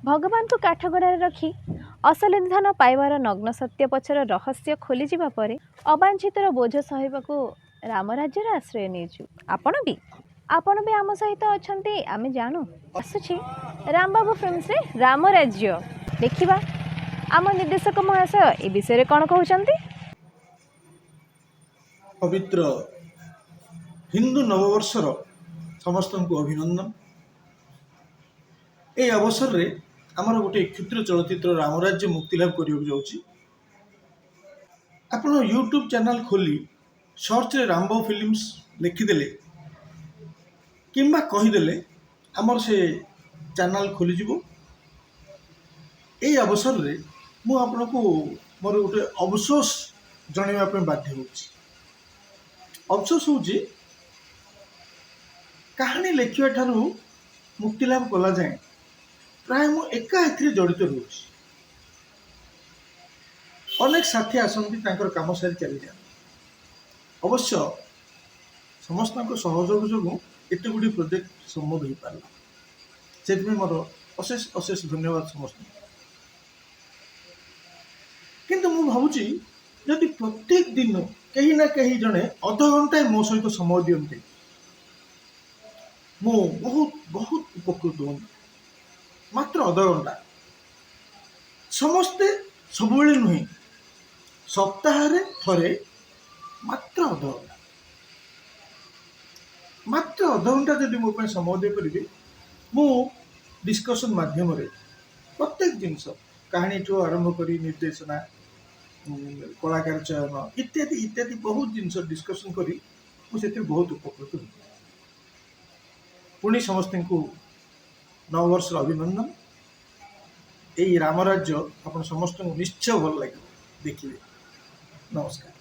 भगवान को काठगड़ार रखी असली धन पाइबार नग्न सत्य पछर रहस्य खोली जिबा परे अवांछितर बोझ सहिबाकू राम राज्यर आश्रय नेछु। आपण भी आम सहित अछंती आमे जानू आसुछि राम बाबू फिल्म्स रे राम राज्य देखिबा। आम निर्देशक महाशय ए विषय रे कोन कहउचंती? पवित्र हिंदू नववर्षर समस्त को अभिनंदन। ए अवसर रे आमर गोटे क्षुद्र चलचित्र राम राज्य मुक्ति लाभ कर आप यूट्यूब चैनल खोली सर्च रे रामबाबू फिल्म्स लिखिदेले किंबा कहीदेले आमर से चैनल खोली जीवो। ए अवसर रे मु आपन को मोर गोटे अफसोस जनइबा पे बाध्य होछि। अफसोस होछि कहानी लेखिया ठारू मुक्ति लाभ कला जाए प्राय मु एका एथिरे जड़ित रोछि। अनेक साथी आसंती तांकर काम सारी चली जाए। अवश्य समस्त सहयोग जो एते गुडी प्रोजेक्ट संभव हो पारला से मोर अशेष अशेष धन्यवाद समस्त। किंतु मु भावुची यदि प्रत्येक दिन कहीं ना कहीं जड़े अध घंटा मो सहित समय दियंते मु बहुत बहुत उपकृत हूँ। मात्र अध घंटा समस्ते सब नुहे सप्ताह थरे मात्र अध घंटा जदि मो समय दे करी मु डिस्कशन माध्यम रे प्रत्येक जिनस कहानी ठू आरंभ करी निर्देशना कलाकार चयन इत्यादि इत्यादि बहुत जिनस डिस्कशन करी मुझे बहुत उपकृत हूँ। पुणी समस्त को नववर्ष अभिनंदन। यही राम राज्य आप समस्त को निश्चय भल लगे देखिए। नमस्कार।